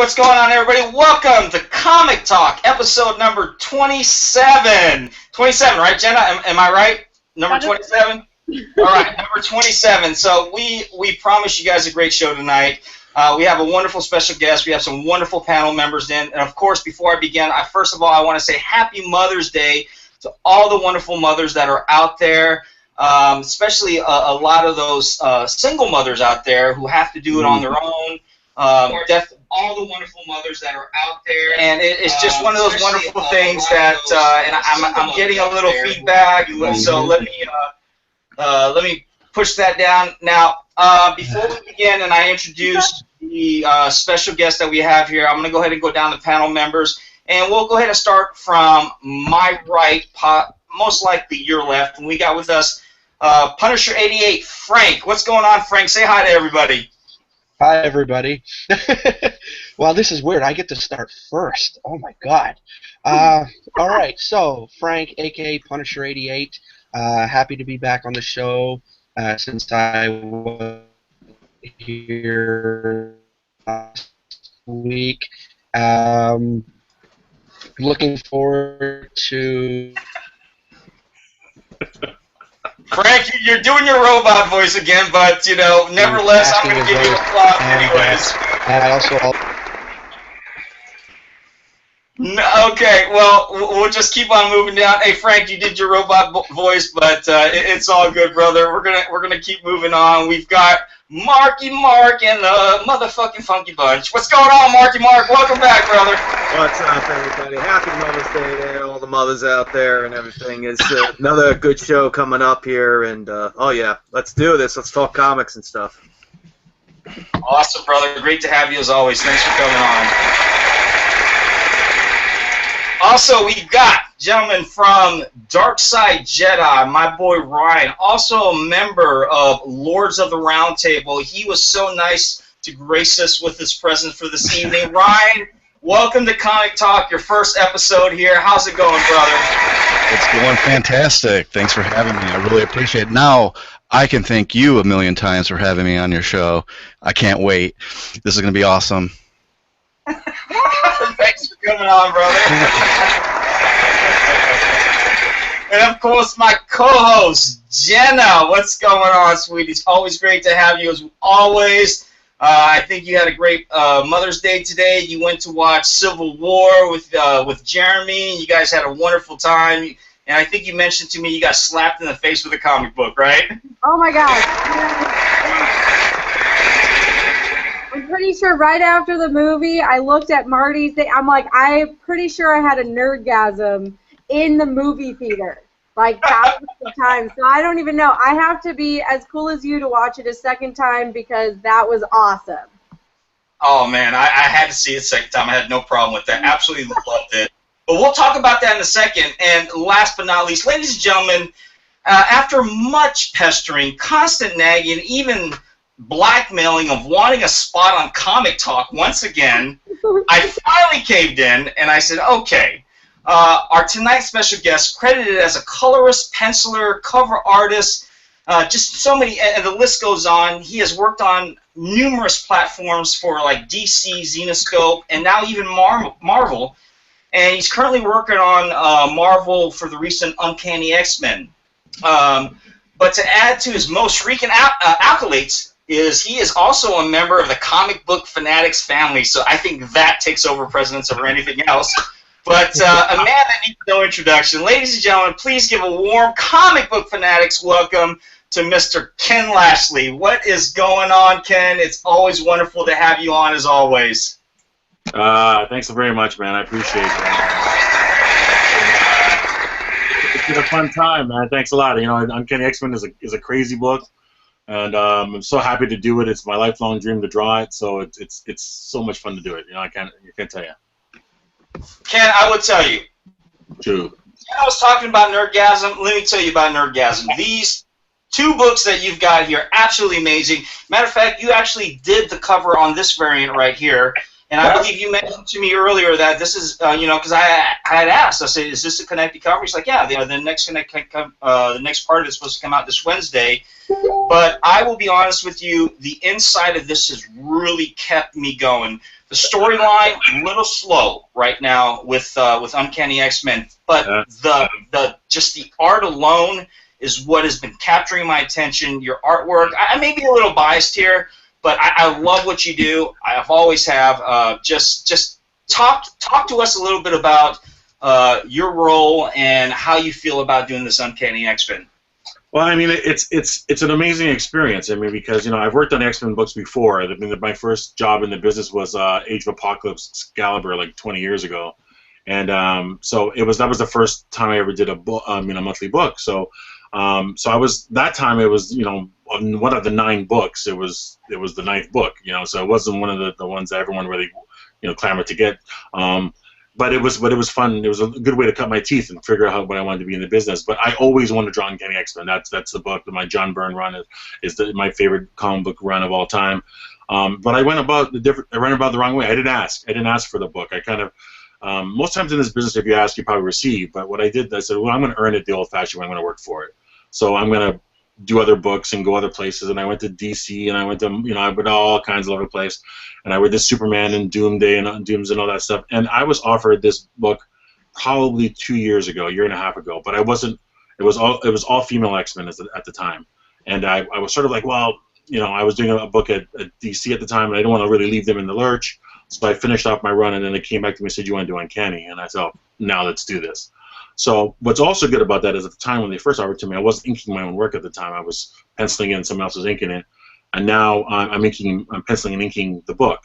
What's going on, everybody? Welcome to Comic Talk, episode number 27. 27, right, Jenna? Am I right? Number 27? All right, number 27. So we promised you guys a great show tonight. We have a wonderful special guest. We have some wonderful panel members in. And, of course, before I begin, first of all, I want to say Happy Mother's Day to all the wonderful mothers that are out there, especially a lot of those single mothers out there who have to do it on their own. All the wonderful mothers that are out there, and it's just one of those wonderful things that, and I'm getting a little feedback. So let me push that down now. Before we begin, and I introduce the special guest that we have here, I'm going to go ahead and go down the panel members, and we'll go ahead and start from my right, most likely your left, and we got with us Punisher 88, Frank. What's going on, Frank? Say hi to everybody. Hi, everybody. Well, this is weird. I get to start first. Oh, my God. All right, so Frank, a.k.a. Punisher 88, happy to be back on the show since I was here last week. Looking forward to... Frank, you're doing your robot voice again, but, you know, nevertheless, I'm going to give you applause anyways. And I also... Okay, well, we'll just keep on moving down. Hey, Frank, you did your robot voice, but it's all good, brother. We're gonna keep moving on. We've got Marky Mark and the motherfucking Funky Bunch. What's going on, Marky Mark? Welcome back, brother. What's up, everybody? Happy Mother's Day there, all the mothers out there and everything. It's another good show coming up here, and oh yeah, let's do this. Let's talk comics and stuff. Awesome, brother. Great to have you as always. Thanks for coming on. Also, we've got gentlemen from Dark Side Jedi, my boy Ryan, also a member of Lords of the Round Table. He was so nice to grace us with his presence for this evening. Ryan, welcome to Comic Talk, your first episode here. How's it going, brother? It's going fantastic. Thanks for having me. I really appreciate it. Now, I can thank you a million times for having me on your show. I can't wait. This is going to be awesome. Thanks for coming on, brother. And of course, my co-host, Jenna. What's going on, sweetie? It's always great to have you, as always. I think you had a great Mother's Day today. You went to watch Civil War with Jeremy. You guys had a wonderful time. And I think you mentioned to me you got slapped in the face with a comic book, right? Oh, my gosh. I'm pretty sure right after the movie, I looked at Marty's thing. I'm like, I'm pretty sure I had a nerdgasm in the movie theater, like thousands of times. So I don't even know. I have to be as cool as you to watch it a second time because that was awesome. Oh, man, I had to see it a second time. I had no problem with that. Absolutely loved it. But we'll talk about that in a second. And last but not least, ladies and gentlemen, after much pestering, constant nagging, even blackmailing of wanting a spot on Comic Talk once again, I finally caved in and I said, okay, our tonight's special guest, credited as a colorist, penciler, cover artist, just so many, and the list goes on. He has worked on numerous platforms for like DC, Zenoscope, and now even Marvel, and he's currently working on Marvel for the recent Uncanny X-Men. But to add to his most recent accolades, he is also a member of the Comic Book Fanatics family, so I think that takes over precedence over anything else. But a man that needs no introduction. Ladies and gentlemen, please give a warm Comic Book Fanatics welcome to Mr. Ken Lashley. What is going on, Ken? It's always wonderful to have you on, as always. Thanks so very much, man. I appreciate it. It's been a fun time, man. Thanks a lot. You know, Uncanny X-Men is a crazy book. And I'm so happy to do it. It's my lifelong dream to draw it, so it's so much fun to do it. You know, I can't tell you. Ken, I would tell you. True. I was talking about Nerdgasm. Let me tell you about Nerdgasm. These two books that you've got here, absolutely amazing. Matter of fact, you actually did the cover on this variant right here. And I believe you mentioned to me earlier that this is, because I had asked, I said, is this a connected cover? He's like, yeah, the next the next part of it's supposed to come out this Wednesday. But I will be honest with you, the inside of this has really kept me going. The storyline, a little slow right now with Uncanny X-Men, but just the art alone is what has been capturing my attention. Your artwork, I may be a little biased here, but I love what you do. I've always have. Just talk to us a little bit about your role and how you feel about doing this Uncanny X-Men. Well, I mean, it's an amazing experience. I mean, because I've worked on X-Men books before. I mean, my first job in the business was Age of Apocalypse Excalibur like 20 years ago, and so that was the first time I ever did a book, a monthly book. So I was that time it was one of the 9 books. It was the 9th book. So it wasn't one of the ones that everyone really clamored to get. But it was fun. It was a good way to cut my teeth and figure out what I wanted to be in the business. But I always wanted to draw Uncanny X-Men. That's the book. My John Byrne run is my favorite comic book run of all time. But I went about the wrong way. I didn't ask for the book. I kind of most times in this business, if you ask, you probably receive. But what I did, I said, well, I'm going to earn it the old-fashioned way. I'm going to work for it. So I'm going to do other books and go other places. And I went to DC and I went to I went to all kinds of other places. And I read the Superman and Doomsday and Dooms and all that stuff. And I was offered this book probably 2 years ago, a year and a half ago. But I wasn't. It was all female X-Men at the time. And I was sort of like, well, I was doing a book at DC at the time, and I didn't want to really leave them in the lurch. So I finished off my run, and then they came back to me and said, you want to do Uncanny? And I said, oh, now let's do this. So what's also good about that is at the time when they first offered it to me, I wasn't inking my own work at the time. I was penciling in, someone else was inking it. And now I'm penciling and inking the book,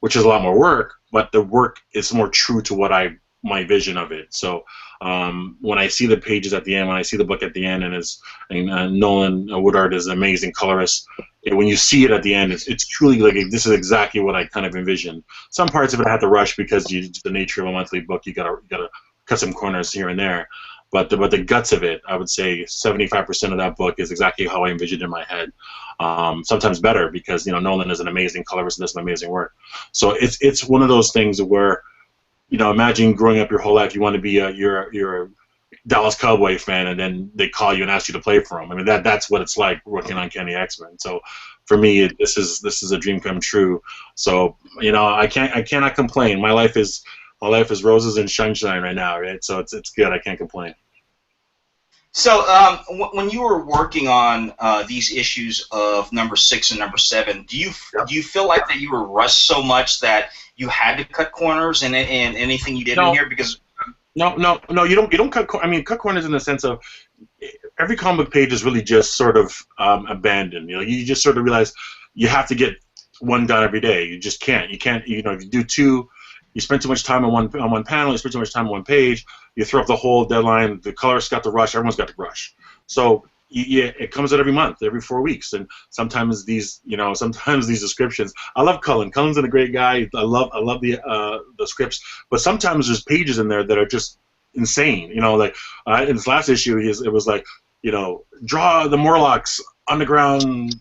which is a lot more work, but the work is more true to my vision of it. So when I see the pages at the end, when I see the book at the end, and Nolan Woodard is an amazing colorist, when you see it at the end, it's truly like this is exactly what I kind of envisioned. Some parts of it I had to rush because the nature of a monthly book, you gotta cut some corners here and there. But the guts of it, I would say 75% of that book is exactly how I envisioned in my head. Sometimes better because Nolan is an amazing colorist and does some amazing work. So it's one of those things where imagine growing up your whole life, you want to be you're a Dallas Cowboy fan, and then they call you and ask you to play for them. I mean that's what it's like working on Uncanny X-Men. So for me, this is a dream come true. So I cannot complain. My life is roses and sunshine right now, right? So it's good. I can't complain. So when you were working on these issues of number 6 and number 7, do you feel like that you were rushed so much that you had to cut corners and anything you did in here? Because no, you don't cut. I mean, cut corners in the sense of every comic book page is really just sort of abandoned. You just sort of realize you have to get one done every day. You just can't. You can't. If you do 2. You spend too much time on one panel. You spend too much time on one page. You throw up the whole deadline. The colorist got to rush. Everyone's got to rush. So it comes out every month, every 4 weeks, and sometimes these descriptions. I love Cullen. Cullen's a great guy. I love the scripts, but sometimes there's pages in there that are just insane. Like in this last issue, it was like draw the Morlocks underground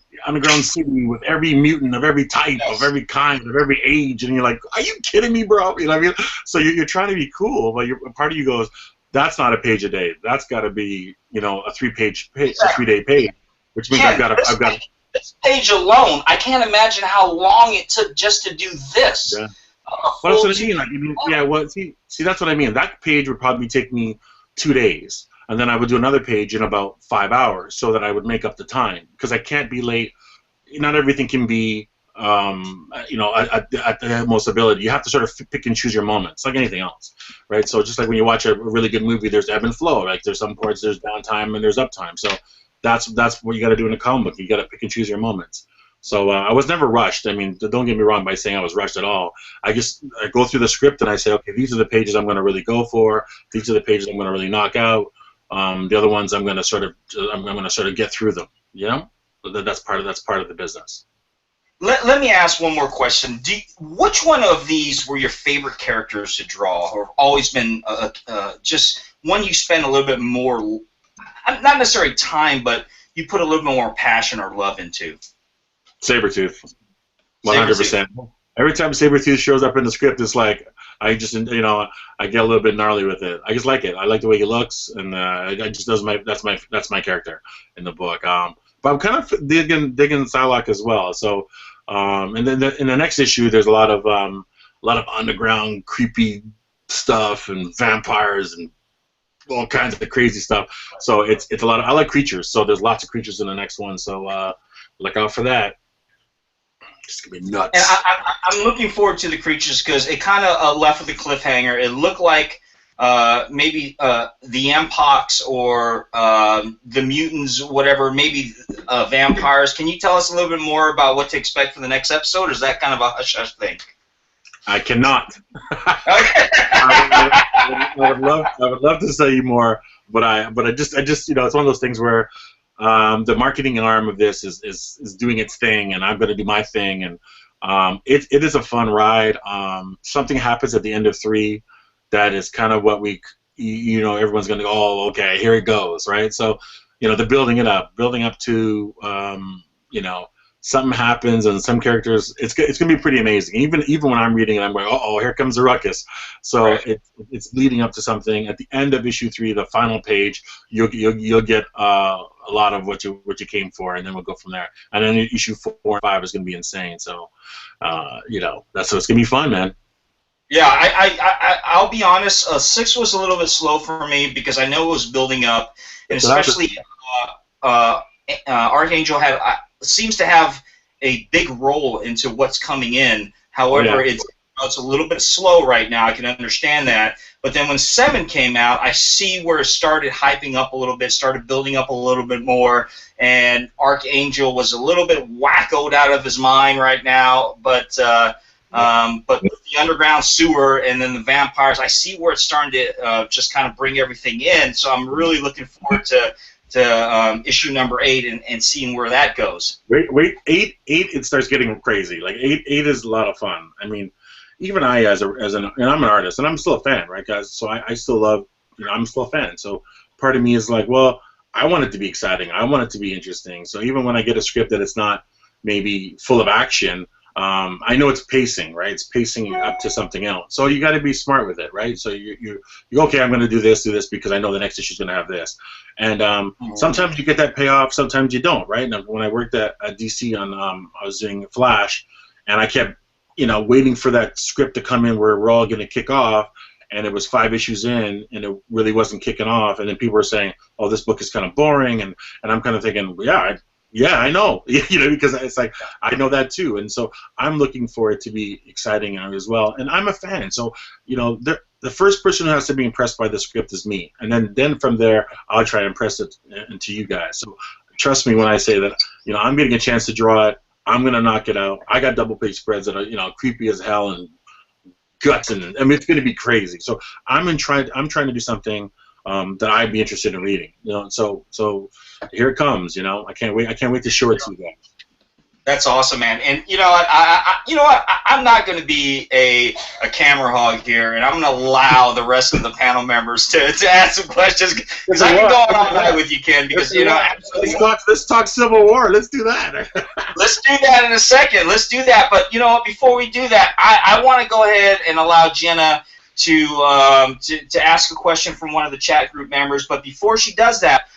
city with every mutant of every type, of every kind, of every age, and you're like, are you kidding me, bro? You know what I mean? So you're trying to be cool, but part of you goes, that's not a page a day. That's got to be a 3-day page, which means I've got this page alone. I can't imagine how long it took just to do this. Yeah. Well, that's what I mean. Yeah. Well, see, that's what I mean. That page would probably take me 2 days. And then I would do another page in about 5 hours so that I would make up the time. Because I can't be late. Not everything can be, at the most ability. You have to sort of pick and choose your moments, like anything else, right? So just like when you watch a really good movie, there's ebb and flow. Like there's some parts, there's downtime, and there's uptime. So that's what you got to do in a comic book. You got to pick and choose your moments. So I was never rushed. I mean, don't get me wrong by saying I was rushed at all. I go through the script and I say, okay, these are the pages I'm going to really go for. These are the pages I'm going to really knock out. The other ones I'm going to sort of get through them. That's part of the business. Let me ask one more question. Which one of these were your favorite characters to draw, or always been just one you spend a little bit more, not necessarily time, but you put a little bit more passion or love into? Sabretooth. 100%. every time Sabretooth shows up in the script, it's like I just, you know, I get a little bit gnarly with it. I just like it. I like the way he looks, and I just that's my character in the book. But I'm kind of digging Psylocke as well. So, and then in the next issue, there's a lot of underground creepy stuff and vampires and all kinds of crazy stuff. So it's a lot of, I like creatures, so there's lots of creatures in the next one. So look out for that. It's gonna be nuts. And I'm looking forward to the creatures because it kind of left with a cliffhanger. It looked like maybe the Mpox or the mutants, whatever, maybe vampires. Can you tell us a little bit more about what to expect for the next episode, or is that kind of a hush-hush thing? I cannot. Okay. I would love to say you more, but I just, you know, it's one of those things where the marketing arm of this is doing its thing, and I'm going to do my thing, and it is a fun ride. Something happens at the end of 3 that is kind of what you know, everyone's going to go, oh, okay, here it goes, right? So, you know, they're building up to, you know, something happens, and some characters, it's going to be pretty amazing. Even when I'm reading it, I'm going, oh, here comes the ruckus. So right. It's leading up to something. At the end of issue 3, the final page, you'll get a lot of what you came for, and then we'll go from there. And then issue 4 and 5 is going to be insane. So, you know, it's going to be fun, man. Yeah, I'll be honest. 6 was a little bit slow for me because I know it was building up, and especially Archangel seems to have a big role into what's coming in. However, it's a little bit slow right now. I can understand that. But then when 7 came out, I see where it started hyping up a little bit, started building up a little bit more, and Archangel was a little bit wackoed out of his mind right now. But with the underground sewer and then the vampires, I see where it's starting to just kind of bring everything in. So I'm really looking forward to issue number 8 and seeing where that goes. Wait, 8 it starts getting crazy. Like 8 is a lot of fun. I mean, even I and I'm an artist and I'm still a fan, right, guys? So I still love, you know, I'm still a fan. So part of me is like, well, I want it to be exciting. I want it to be interesting. So even when I get a script that it's not maybe full of action, I know it's pacing, right? It's pacing up to something else. So you got to be smart with it, right? So you okay, I'm going to do this because I know the next issue is going to have this. And sometimes you get that payoff, sometimes you don't, right? And when I worked at DC on, I was doing Flash, and I kept, you know, waiting for that script to come in where we're all going to kick off, and it was 5 issues in, and it really wasn't kicking off, and then people were saying, oh, this book is kind of boring, and I'm kind of thinking, yeah, I know, you know, because it's like I know that too, and so I'm looking for it to be exciting as well, and I'm a fan, so you know, the first person who has to be impressed by the script is me, and then from there I'll try to impress it into you guys. So trust me when I say that, you know, I'm getting a chance to draw it. I'm gonna knock it out. I got double page spreads that are, you know, creepy as hell and guts, and I mean it's gonna be crazy. So I'm trying to do something that I'd be interested in reading, you know. So here it comes, you know. I can't wait to show it to you guys. That's awesome, man. And you know what? I'm not going to be a camera hog here, and I'm going to allow the rest of the panel members to ask some questions because I can go on all night with you, Ken. Because you know, absolutely. Let's talk Civil War. Let's do that. Let's do that in a second. Let's do that. But you know what? Before we do that, I want to go ahead and allow Jenna to ask a question from one of the chat group members. But before she does that,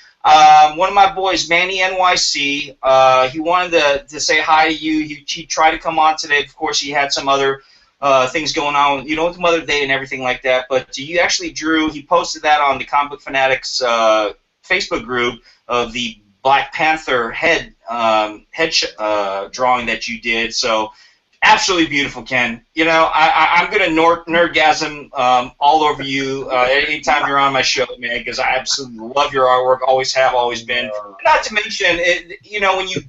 one of my boys, Manny NYC, he wanted to say hi to you. He tried to come on today. Of course, he had some other things going on, you know, with Mother Day and everything like that. But you actually drew. He posted that on the Comic Book Fanatics Facebook group of the Black Panther head drawing that you did. So absolutely beautiful, Ken. You know, I'm going to nerdgasm all over you anytime you're on my show, man, because I absolutely love your artwork, always have, always been. Not to mention, you know, when you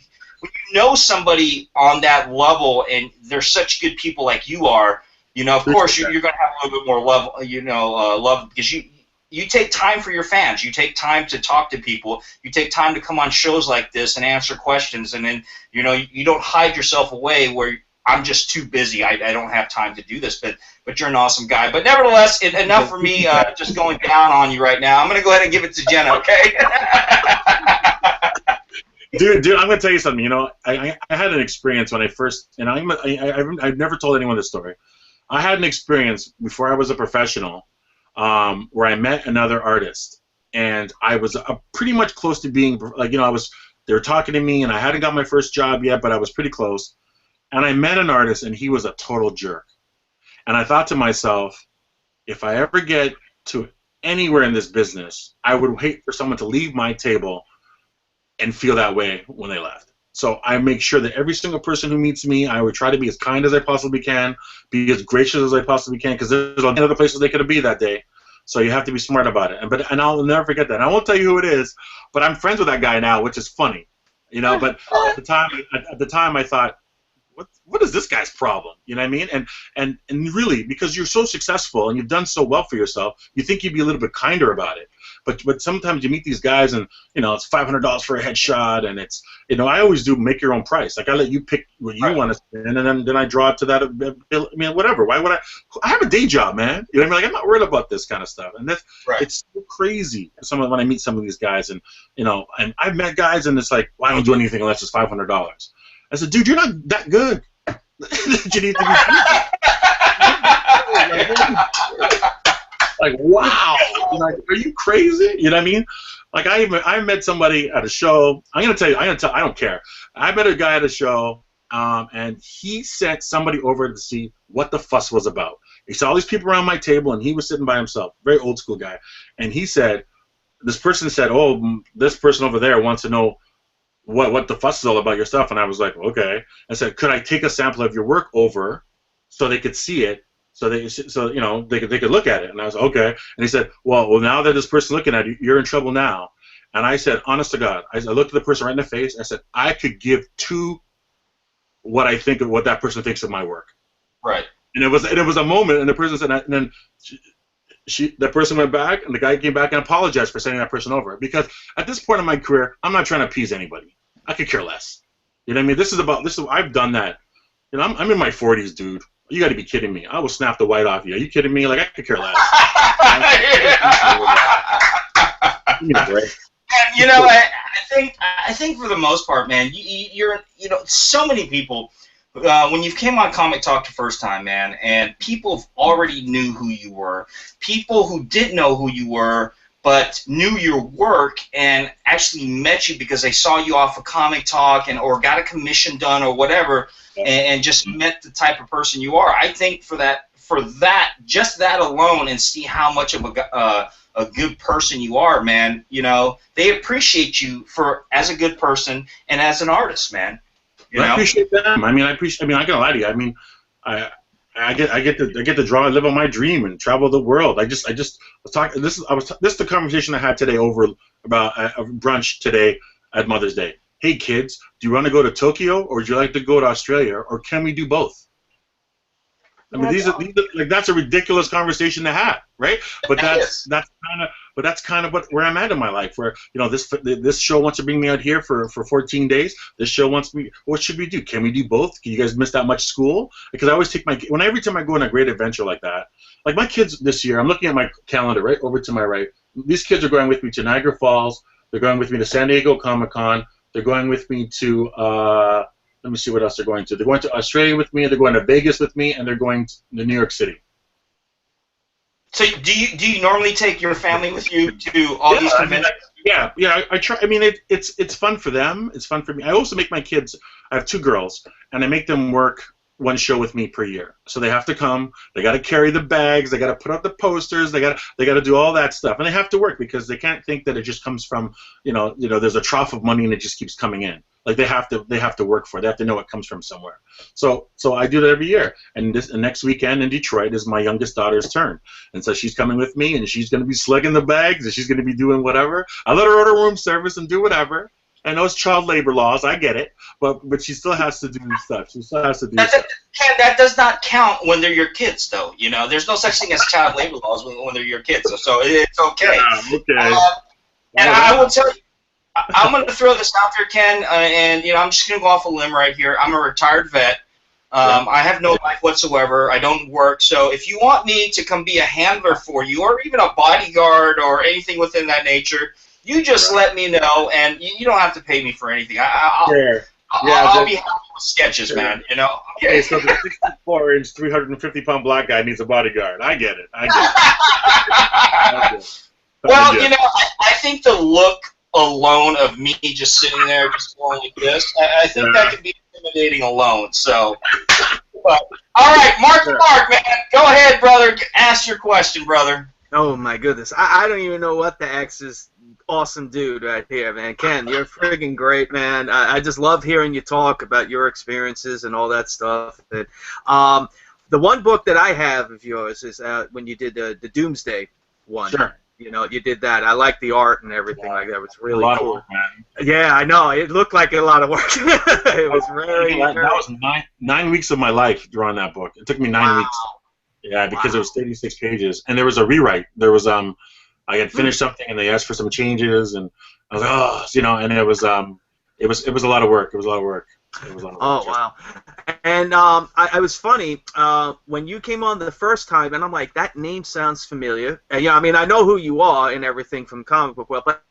know somebody on that level and they're such good people like you are, you know, of course you're going to have a little bit more love, you know, love, because you take time for your fans. You take time to talk to people. You take time to come on shows like this and answer questions, and then, you know, you don't hide yourself away where I'm just too busy. I don't have time to do this, but you're an awesome guy. But nevertheless, enough for me just going down on you right now. I'm going to go ahead and give it to Jenna, okay? Dude, I'm gonna tell you something. You know, I had an experience when I first, and I've never told anyone this story. I had an experience before I was a professional, where I met another artist, and I was pretty much close to being like, you know, they were talking to me, and I hadn't got my first job yet, but I was pretty close. And I met an artist, and he was a total jerk. And I thought to myself, if I ever get to anywhere in this business, I would hate for someone to leave my table and feel that way when they left. So I make sure that every single person who meets me, I would try to be as kind as I possibly can, be as gracious as I possibly can, because there's a lot of other places they could be that day. So you have to be smart about it. And I'll never forget that. And I won't tell you who it is, but I'm friends with that guy now, which is funny, you know. But at the time, I thought, what is this guy's problem? You know what I mean? And really, because you're so successful and you've done so well for yourself, you think you'd be a little bit kinder about it. But sometimes you meet these guys, and you know, it's $500 for a headshot, and it's, you know, I always do make your own price. Like I let you pick what you want to spend, and then I draw it to that. I mean, whatever. Why would I have a day job, man? You know what I mean? Like, I'm not worried about this kind of stuff, and that's it's so crazy. When I meet some of these guys, and you know, and I've met guys, and it's like, well, I don't do anything unless it's $500. I said, dude, you're not that good. You need to be like, wow, like, are you crazy? You know what I mean? Like, I met somebody at a show. I don't care. I met a guy at a show, and he sent somebody over to see what the fuss was about. He saw all these people around my table, and he was sitting by himself, very old school guy. And he said, this person said, oh, this person over there wants to know what the fuss is all about your stuff. And I was like, okay. I said, could I take a sample of your work over so they could see it? So you know, they could look at it. And I was okay. And he said, well, now that this person looking at you, you're in trouble now. And I said, honest to God, I looked at the person right in the face. I said, I could give what I think of what that person thinks of my work. Right. And it was a moment, and the person said, and then that person went back, and the guy came back and apologized for sending that person over. Because at this point in my career, I'm not trying to appease anybody. I could care less. You know what I mean? I've done that. You know, I'm in my 40s, dude. You got to be kidding me. I will snap the white off you. Are you kidding me? Like, I could care less. You know, I think for the most part, man, you're, you know, so many people, when you came on Comic Talk the first time, man, and people already knew who you were, people who didn't know who you were but knew your work and actually met you because they saw you off of Comic Talk or got a commission done or whatever, and just met the type of person you are. I think for that, just that alone, and see how much of a good person you are, man. You know, they appreciate you as a good person and as an artist, man. You know? I appreciate them. I mean, I ain't gonna lie to you. I mean, I get to draw and live on my dream and travel the world. I just was talking. This is the conversation I had today over about a brunch today at Mother's Day. Hey kids, do you want to go to Tokyo or would you like to go to Australia, or can we do both? I mean, these are like, that's a ridiculous conversation to have, right? But that's kind of where I'm at in my life. Where, you know, this show wants to bring me out here for 14 days. This show wants me. What should we do? Can we do both? Can you guys miss that much school? Because I always take every time I go on a great adventure like that. Like my kids this year, I'm looking at my calendar right over to my right. These kids are going with me to Niagara Falls. They're going with me to San Diego Comic-Con. They're going with me to. Let me see what else they're going to. They're going to Australia with me, they're going to Vegas with me, and they're going to New York City. So do you normally take your family with you to all these conventions? I try. I mean, it's fun for them. It's fun for me. I also make my kids. I have 2 girls, and I make them work one show with me per year. So they have to come. They got to carry the bags. They got to put up the posters. They got to do all that stuff, and they have to work because they can't think that it just comes from you know there's a trough of money and it just keeps coming in. Like they have to work for it. They have to know it comes from somewhere. So I do that every year. And next weekend in Detroit is my youngest daughter's turn. And so she's coming with me, and she's going to be slugging the bags, and she's going to be doing whatever. I let her order room service and do whatever. I know it's child labor laws. I get it. But she still has to do stuff. She still has to do stuff. That does not count when they're your kids, though. You know, there's no such thing as child labor laws when they're your kids. So it's okay. Yeah, okay. And I will tell you, I'm going to throw this out there, Ken, and you know, I'm just going to go off a limb right here. I'm a retired vet. I have no life whatsoever. I don't work. So if you want me to come be a handler for you, or even a bodyguard or anything within that nature, You just let me know, and you don't have to pay me for anything. I'll be happy with sketches, man. You know. Okay, so the 64-inch, 350-pound black guy needs a bodyguard. I get it. Well, you know, I think the look alone of me just sitting there, just going like this, I think that could be intimidating alone. So, but, all right, Mark, man, go ahead, brother. Ask your question, brother. Oh my goodness, I don't even know what the X is. Awesome dude right here, man. Ken, you're friggin' great, man. I just love hearing you talk about your experiences and all that stuff. And, the one book that I have of yours is when you did the Doomsday one. Sure. You know, you did that. I like the art and everything like that. It was really cool. A lot of work, man. Yeah, I know. It looked like a lot of work. It was very. That was 9 weeks of my life drawing that book. It took me 9 weeks. Yeah, because it was 36 pages, and there was a rewrite. There was I had finished something, and they asked for some changes, and I was like, oh, you know, and it was a lot of work. It was a lot of work. Oh wow! And I was funny when you came on the first time, and I'm like, that name sounds familiar. And, yeah, I mean, I know who you are and everything from comic book world, but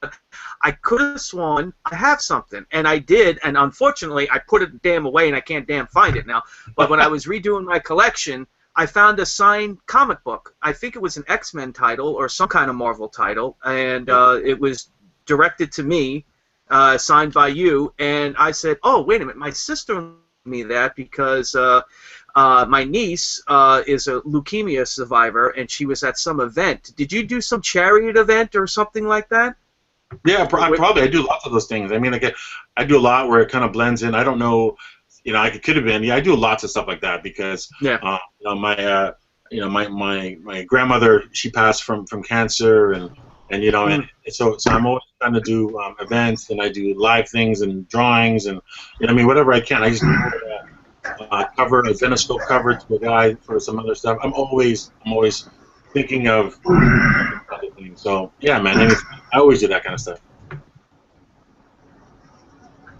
I could have sworn I have something, and I did. And unfortunately, I put it damn away, and I can't damn find it now. But when I was redoing my collection, I found a signed comic book. I think it was an X-Men title or some kind of Marvel title, and it was directed to me. Signed by you, and I said, oh, wait a minute, my sister told me that because my niece is a leukemia survivor, and she was at some event. Did you do some chariot event or something like that? Yeah, probably. I do lots of those things. I mean, like, I do a lot where it kind of blends in. I don't know, you know, I could have been. Yeah, I do lots of stuff like that because, you know, my grandmother, she passed from cancer, and you know, and so I'm always trying to do events, and I do live things and drawings, and you know, I mean, whatever I can. I just cover a Zenoscope cover to a guy for some other stuff. I'm always thinking of other things. So yeah, man, I always do that kind of stuff.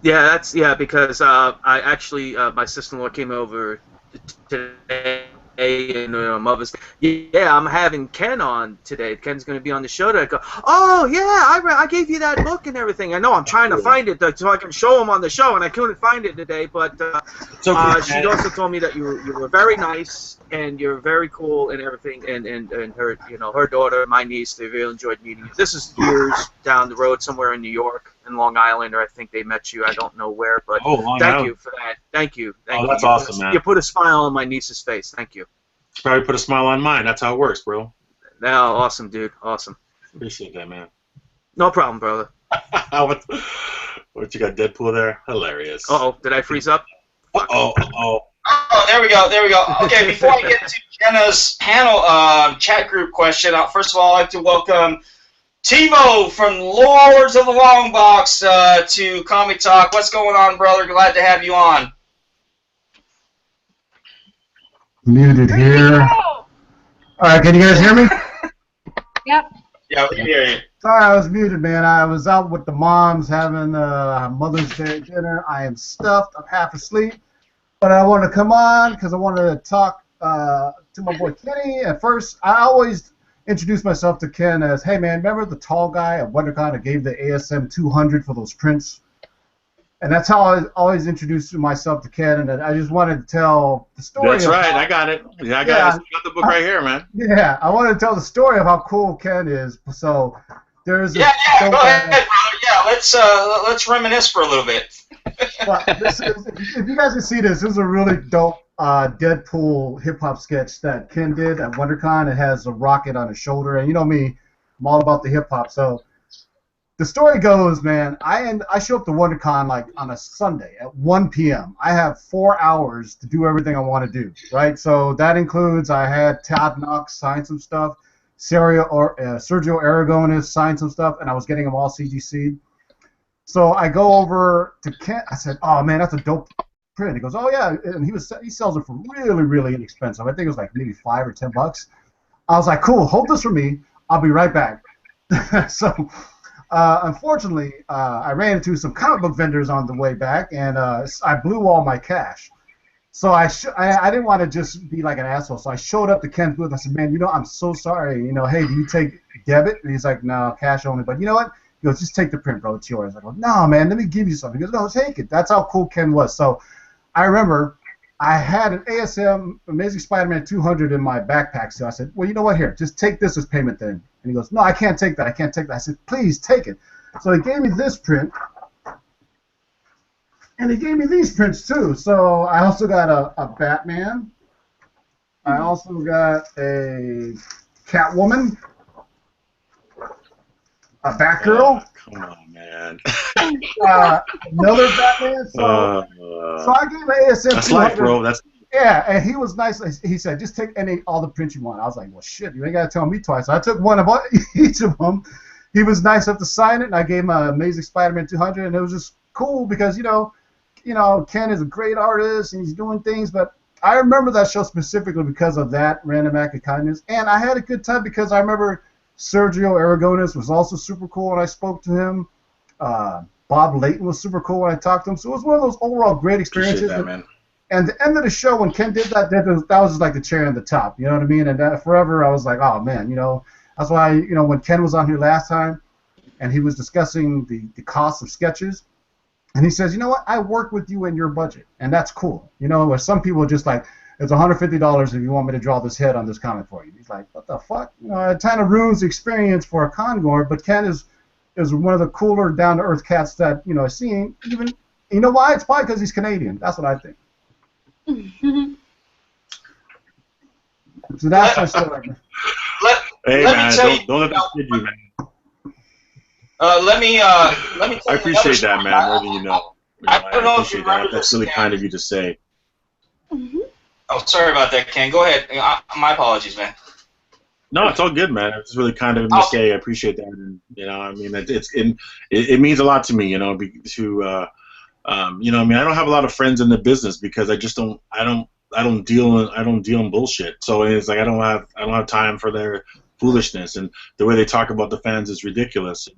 Yeah, because I actually my sister-in-law came over today. And Mother's Day. Yeah, I'm having Ken on today. Ken's going to be on the show today. I go, oh, yeah, I gave you that book and everything. I know, I'm trying to find it so I can show him on the show, and I couldn't find it today. But she also told me that you were very nice, and you're very cool and everything. And her, you know, her daughter, my niece, they really enjoyed meeting you. This is years down the road, somewhere in New York, in Long Island, or I think they met you. I don't know where, but thank you for that. Thank you. That's awesome, man. You put a smile on my niece's face. Thank you. Probably put a smile on mine. That's how it works, bro. No, awesome, dude. Awesome. Appreciate that, man. No problem, brother. What you got, Deadpool there? Hilarious. Uh-oh, did I freeze up? Uh-oh. Oh, there we go. Okay, before I get to Jenna's panel chat group question, first of all, I'd like to welcome Timo from Lords of the Long Box to Comic Talk. What's going on, brother? Glad to have you on. Muted here. All right, can you guys hear me? Yep. Yeah, we can hear you. Sorry, I was muted, man. I was out with the moms having Mother's Day dinner. I am stuffed. I'm half asleep. But I wanted to come on because I wanted to talk to my boy Kenny. At first, I always introduce myself to Ken as, hey, man, remember the tall guy at WonderCon that gave the ASM 200 for those prints? And that's how I always introduced myself to Ken, and I just wanted to tell the story. That's right, I got it. Yeah, I got the book right here, man. Yeah, I wanted to tell the story of how cool Ken is. So there's go ahead, brother. Yeah, let's reminisce for a little bit. Well, if you guys can see this is a really dope Deadpool hip hop sketch that Ken did at WonderCon. It has a rocket on his shoulder, and you know me, I'm all about the hip hop. So the story goes, man, I show up to WonderCon like on a Sunday at 1 p.m. I have 4 hours to do everything I want to do, right? So that includes I had Todd Knox sign some stuff, Sergio Aragonis signed some stuff, and I was getting them all CGC'd. So I go over to Kent. I said, oh, man, that's a dope print. He goes, oh, yeah, and he sells it for really, really inexpensive. I think it was like maybe $5 or $10. I was like, cool, hold this for me. I'll be right back. So unfortunately, I ran into some comic book vendors on the way back, and I blew all my cash. So I didn't want to just be like an asshole. So I showed up to Ken's booth. I said, man, you know, I'm so sorry. You know, hey, do you take debit? And he's like, no, cash only. But you know what? He goes, just take the print, bro. It's yours. I go, no, man, let me give you something. He goes, no, take it. That's how cool Ken was. So I remember I had an ASM Amazing Spider-Man 200 in my backpack. So I said, well, you know what? Here, just take this as payment then. And he goes, no, I can't take that. I can't take that. I said, please take it. So he gave me this print. And he gave me these prints too. So I also got a Batman. I also got a Catwoman. A Batgirl. Come on, man. Another Batman. So I gave an ASM. That's life, bro. That's. Yeah, and he was nice. He said, just take all the prints you want. I was like, well, shit, you ain't got to tell me twice. So I took one of each of them. He was nice enough to sign it, and I gave him an Amazing Spider-Man 200, and it was just cool because, you know, Ken is a great artist, and he's doing things, but I remember that show specifically because of that random act of kindness, and I had a good time because I remember Sergio Aragonis was also super cool when I spoke to him. Bob Layton was super cool when I talked to him, so it was one of those overall great experiences. Appreciate that, man. And the end of the show, when Ken did that was just like the cherry on the top, you know what I mean? And that, forever I was like, oh, man, you know. That's why, you know, when Ken was on here last time and he was discussing the cost of sketches, and he says, you know what, I work with you in your budget, and that's cool. You know, where some people are just like, it's $150 if you want me to draw this head on this comic for you. He's like, what the fuck? You know, it kind of ruins the experience for a congoer, but Ken is one of the cooler, down-to-earth cats that, you know, I've seen. Even, you know why? It's probably because he's Canadian. That's what I think. So that's my story. Hey, let man, me tell you, don't let that kid you, man. let me tell I you appreciate that, another man, more than you know. I don't know if you appreciate remember that. That's this, really Ken. kind of you to say. Oh, sorry about that, Ken. Go ahead. My apologies, man. No, it's all good, man. It's really kind of him to say. I appreciate that, and you know, I mean, it means a lot to me, you know, you know, I mean, I don't have a lot of friends in the business because I just don't deal in bullshit. So it's like I don't have time for their foolishness, and the way they talk about the fans is ridiculous,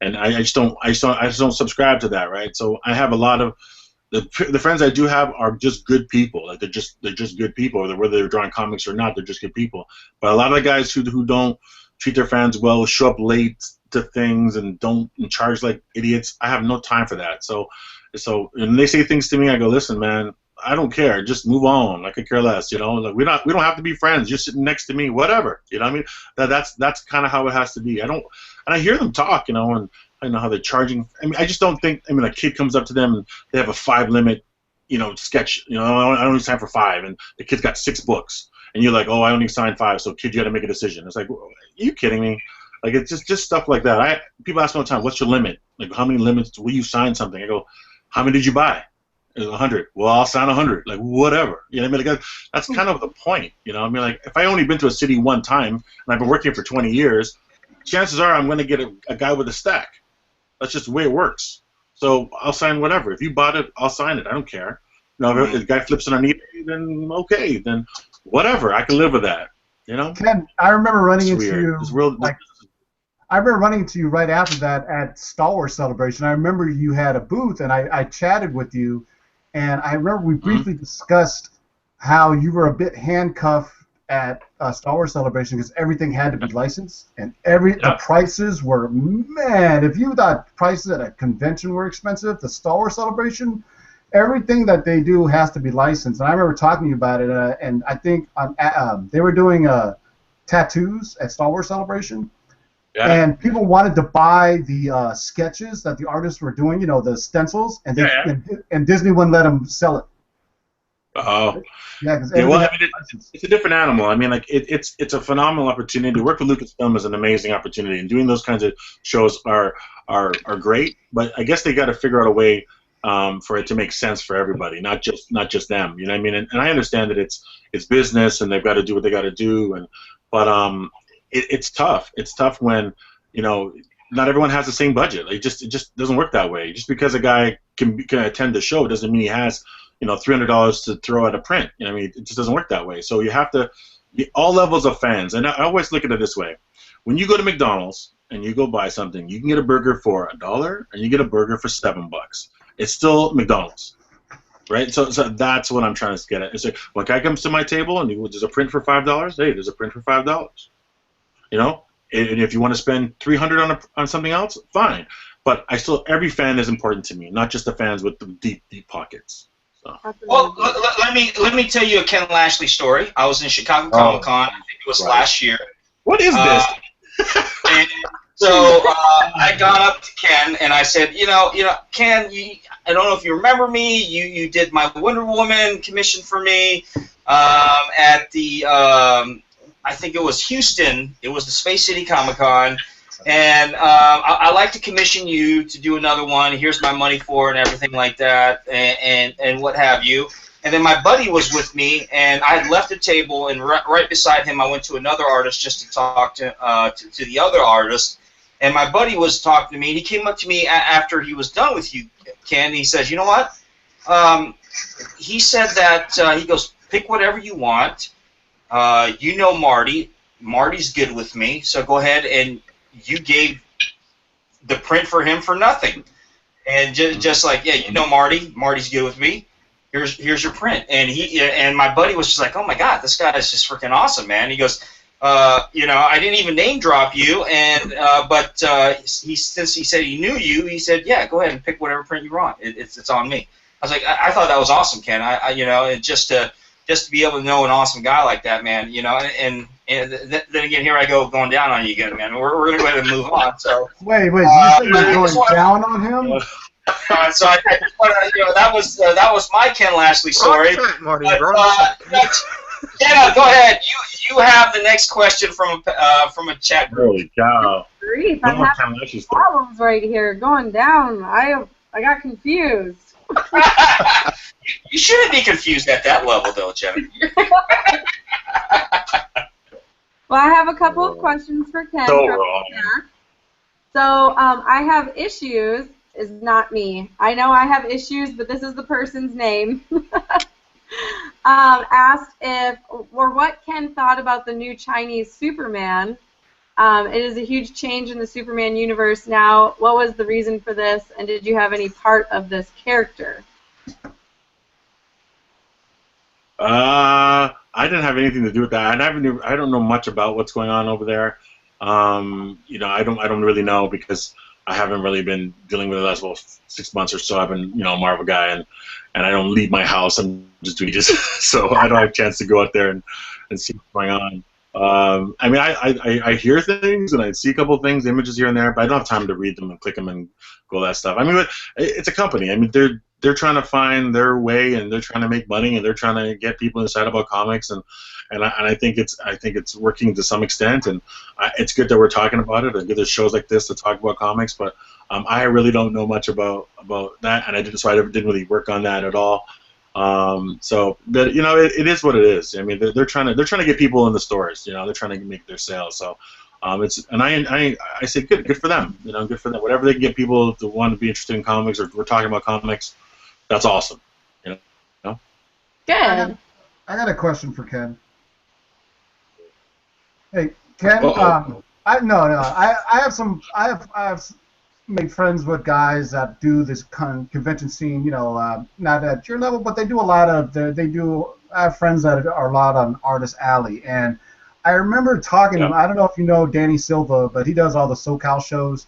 and I just don't subscribe to that, right? So I have a lot of the friends I do have are just good people. Like they're just good people, whether they're drawing comics or not, they're just good people. But a lot of the guys who don't treat their fans well, show up late to things, and don't charge like idiots. I have no time for that. So when they say things to me, I go, listen, man, I don't care. Just move on. Like I care less. You know, like we don't have to be friends. You're sitting next to me, whatever. You know what I mean? That's kind of how it has to be. And I hear them talk, you know, and I know how they're charging. I mean, I just don't think. I mean, a kid comes up to them and they have a 5 limit, you know, sketch. You know, I don't need time for 5, and the kid's got 6 books, and you're like, oh, I only signed 5, so kid, you got to make a decision. It's like, are you kidding me? Like it's just stuff like that. People ask me all the time, what's your limit? Like how many limits will you sign something? I go, how many did you buy? It was 100. Well, I'll sign 100. Like whatever. You know what I mean? Like that's kind of the point. You know, I mean, like if I only been to a city one time and I've been working for 20 years, chances are I'm going to get a guy with a stack. That's just the way it works. So I'll sign whatever. If you bought it, I'll sign it. I don't care. You know, if the guy flips it on eBay, then okay, then whatever. I can live with that. You know. Ken, I remember running into weird. you. It's real. Like, I remember running into you right after that at Star Wars Celebration. I remember you had a booth, and I chatted with you, and I remember we briefly discussed how you were a bit handcuffed at Star Wars Celebration because everything had to be licensed, and the prices were, man, if you thought prices at a convention were expensive, the Star Wars Celebration, everything that they do has to be licensed. And I remember talking to you about it, and I think they were doing tattoos at Star Wars Celebration. Yeah. And people wanted to buy the sketches that the artists were doing, you know, the stencils, and and Disney wouldn't let them sell it. Oh. Yeah, because well, I mean, it's a different animal. I mean, like it's a phenomenal opportunity. To work with Lucasfilm is an amazing opportunity, and doing those kinds of shows are great. But I guess they got to figure out a way for it to make sense for everybody, not just them. You know what I mean? And I understand that it's business, and they've got to do what they got to do, but it's tough. It's tough when, you know, not everyone has the same budget. It just doesn't work that way. Just because a guy can attend the show doesn't mean he has, you know, $300 to throw at a print. You know what I mean? It just doesn't work that way. So you have to, all levels of fans. And I always look at it this way. When you go to McDonald's and you go buy something, you can get a burger for $1 and you get a burger for $7. It's still McDonald's. Right, so that's what I'm trying to get at. It's like when a guy comes to my table and there's a print for $5. Hey, there's a print for $5. You know, And if you want to spend $300 on something else, fine. But every fan is important to me, not just the fans with the deep pockets. So. Well, let me tell you a Ken Lashley story. I was in Chicago Comic Con. I think it was last year. What is this? And so I got up to Ken and I said, Ken, I don't know if you remember me. You did my Wonder Woman commission for me at the I think it was Houston. It was the Space City Comic Con. And I'd like to commission you to do another one. Here's my money for it and everything like that, and what have you. And then my buddy was with me, and I had left the table, and right beside him, I went to another artist just to talk to the other artist. And my buddy was talking to me, and he came up to me after he was done with you, Ken, and he says, you know what? He said that, he goes, pick whatever you want. You know Marty. Marty's good with me, so go ahead and you gave the print for him for nothing, and just like, yeah, you know Marty. Marty's good with me. Here's your print. And my buddy was just like, oh my God, this guy is just freaking awesome, man. He goes, I didn't even name drop you, and but since he said he knew you, he said, yeah, go ahead and pick whatever print you want. It's on me. I was like, I thought that was awesome, Ken. And just to be able to know an awesome guy like that, man, and then again, here I go going down on you again, man. We're going to go ahead and move on. So wait, you said you're going down on him? So I just want to, that was my Ken Lashley story. Marty, Jenna, go ahead. You have the next question from a chat group. Holy cow! Grief, I'm having problems right here. Going down. I got confused. You shouldn't be confused at that level, though, Jenna. Well, I have a couple of questions for Ken. So wrong. So I have issues. Is not me. I know I have issues, but this is the person's name. Asked what Ken thought about the new Chinese Superman. It is a huge change in the Superman universe now. What was the reason for this, and did you have any part of this character? I didn't have anything to do with that. I don't know much about what's going on over there. I don't really know because I haven't really been dealing with it the last 6 months or so. I've been a Marvel guy, and I don't leave my house. I'm just doing this, so I don't have a chance to go out there and see what's going on. I hear things and I see a couple of things, images here and there, but I don't have time to read them and click them and go that stuff. But it's a company. They're trying to find their way, and they're trying to make money, and they're trying to get people excited about comics, and I think it's working to some extent, and it's good that we're talking about it. It's good there's shows like this to talk about comics, but I really don't know much about that, and I didn't really work on that at all. But it is what it is. They're trying to get people in the stores. They're trying to make their sales. So I say good for them. Good for them. Whatever they can get people to want to be interested in comics, or we're talking about comics, that's awesome. Good. I got a question for Ken. Hey, Ken. I have made friends with guys that do this convention scene. Not at your level, but they do a lot of. I have friends that are a lot on Artist Alley, and I remember talking to him. I don't know if you know Danny Silva, but he does all the SoCal shows,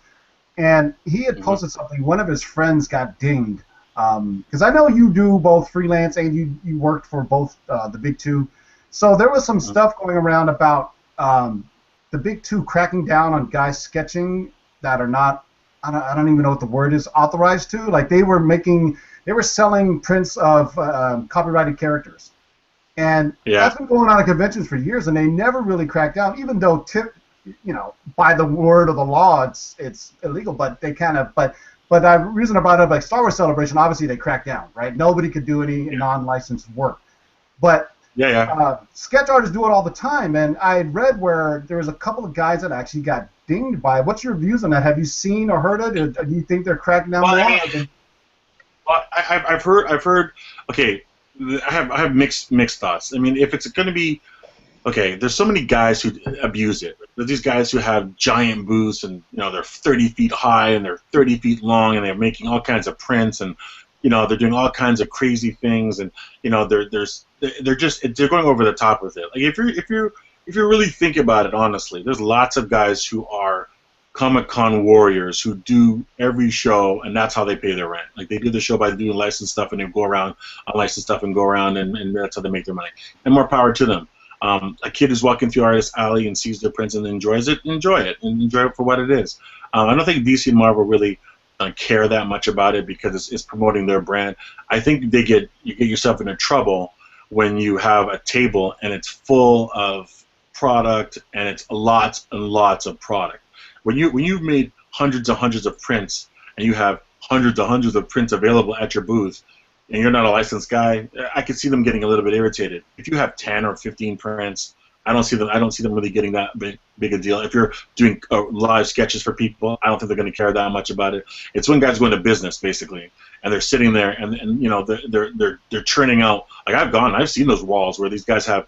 and he had posted something. One of his friends got dinged. Because I know you do both freelance and you worked for both the Big Two. So there was some stuff going around about the Big Two cracking down on guys sketching that are not, I don't even know what the word is, authorized to. Like they were selling prints of copyrighted characters. And that's been going on at conventions for years, and they never really cracked down, even though by the word of the law it's illegal, but they kind of, But the reason I brought up, like Star Wars Celebration, obviously they cracked down, right? Nobody could do any non-licensed work. But sketch artists do it all the time, and I had read where there was a couple of guys that actually got dinged by it. What's your views on that? Have you seen or heard it? Or do you think they're cracking down more? I've heard. Okay, I have mixed thoughts. If it's going to be. Okay, there's so many guys who abuse it. There's these guys who have giant booths, and they're 30 feet high and they're 30 feet long, and they're making all kinds of prints, and they're doing all kinds of crazy things, and they're going over the top with it. Like if if you really think about it honestly, there's lots of guys who are Comic-Con warriors who do every show, and that's how they pay their rent. Like, they do the show by doing licensed stuff, and they go around, unlicensed stuff, and go around, and that's how they make their money. And more power to them. A kid who's walking through Artist Alley and sees their prints and enjoys it, enjoy it for what it is. I don't think DC and Marvel really care that much about it because it's promoting their brand. I think you get yourself into trouble when you have a table and it's full of product and it's lots and lots of product. When you've made hundreds and hundreds of prints and you have hundreds and hundreds of prints available at your booth, and you're not a licensed guy, I could see them getting a little bit irritated. If you have 10 or 15 prints, I don't see them really getting that big a deal. If you're doing live sketches for people, I don't think they're going to care that much about it. It's when guys go into business basically, and they're sitting there and you know they're churning out. Like I've seen those walls where these guys have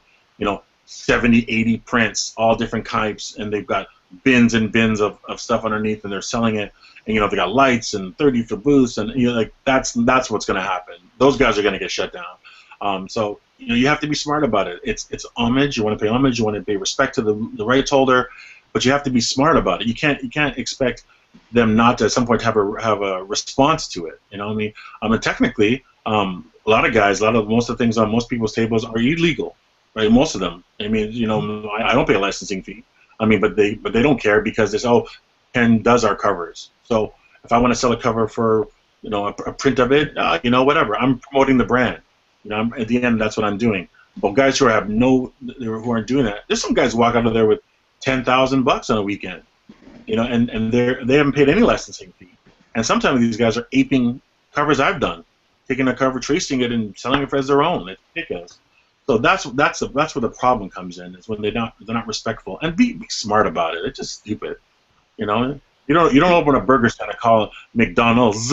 70, 80 prints, all different types, and they've got bins and bins of stuff underneath, and they're selling it. And they got lights and 30 for booths, and like that's what's going to happen. Those guys are going to get shut down. So you have to be smart about it. It's homage. You want to pay homage. You want to pay respect to the rights holder, but you have to be smart about it. You can't expect them not to at some point have a response to it. I mean, technically, a lot of guys, most of the things on most people's tables are illegal, right? Most of them. I mean, I don't pay a licensing fee. I mean, but they don't care because it's Ken does our covers. So if I want to sell a cover for a print of it, whatever. I'm promoting the brand. At the end, that's what I'm doing. But guys who aren't doing that, there's some guys who walk out of there with $10,000 on a weekend, and they haven't paid any licensing fee. And sometimes these guys are aping covers I've done, taking a cover, tracing it, and selling it as their own. It's ridiculous. So that's where the problem comes in. Is when they're not respectful, and be smart about it. It's just stupid. You don't open a burger stand and call it McDonald's.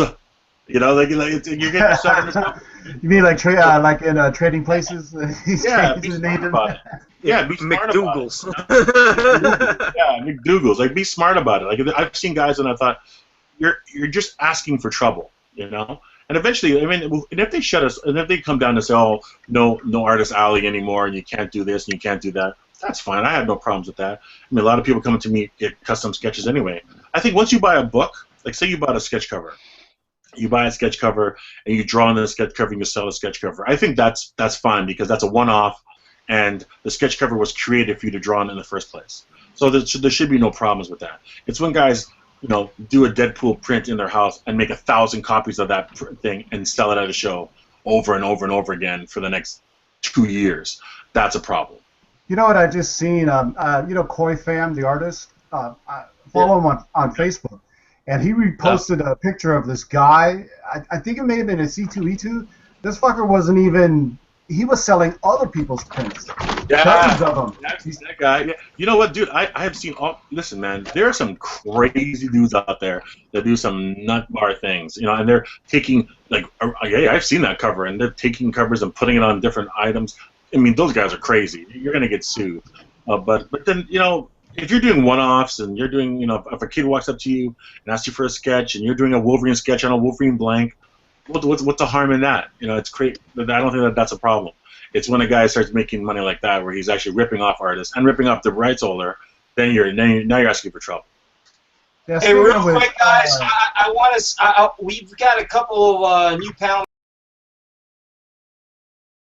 You're getting yourself in trouble. You mean like in trading places? Yeah, be smart about it. Yeah, be smart McDougal's. about it. Yeah, McDougal's. Like, be smart about it. Like, I've seen guys and I thought, you're just asking for trouble, And eventually, I mean, and if they shut us, and if they come down and say, oh, no Artist Alley anymore, and you can't do this and you can't do that, that's fine. I have no problems with that. I mean, a lot of people come to me get custom sketches anyway. I think once you buy a book, like say you bought a sketch cover, you buy a sketch cover and you draw on the sketch cover and you sell a sketch cover. I think that's fine because that's a one-off, and the sketch cover was created for you to draw on in the first place. So there should be no problems with that. It's when guys do a Deadpool print in their house and make 1,000 copies of that thing and sell it at a show over and over and over again for the next 2 years. That's a problem. You know what I just seen? Koi Fam, the artist. I follow him on Facebook, and he reposted a picture of this guy. I think it may have been a C2E2. This fucker wasn't even. He was selling other people's prints. Yeah, dozens of them. That's that guy. Yeah. You know what, dude? I have seen all. Listen, man, there are some crazy dudes out there that do some nut bar things. And they're taking I've seen that cover, and they're taking covers and putting it on different items. I mean, those guys are crazy. You're gonna get sued. But then if you're doing one-offs and you're doing if a kid walks up to you and asks you for a sketch and you're doing a Wolverine sketch on a Wolverine blank, what's the harm in that? It's great. I don't think that's a problem. It's when a guy starts making money like that, where he's actually ripping off artists and ripping off the rights holder, then now you're asking for trouble. Hey, real quick, guys, I want to. We've got a couple of new panel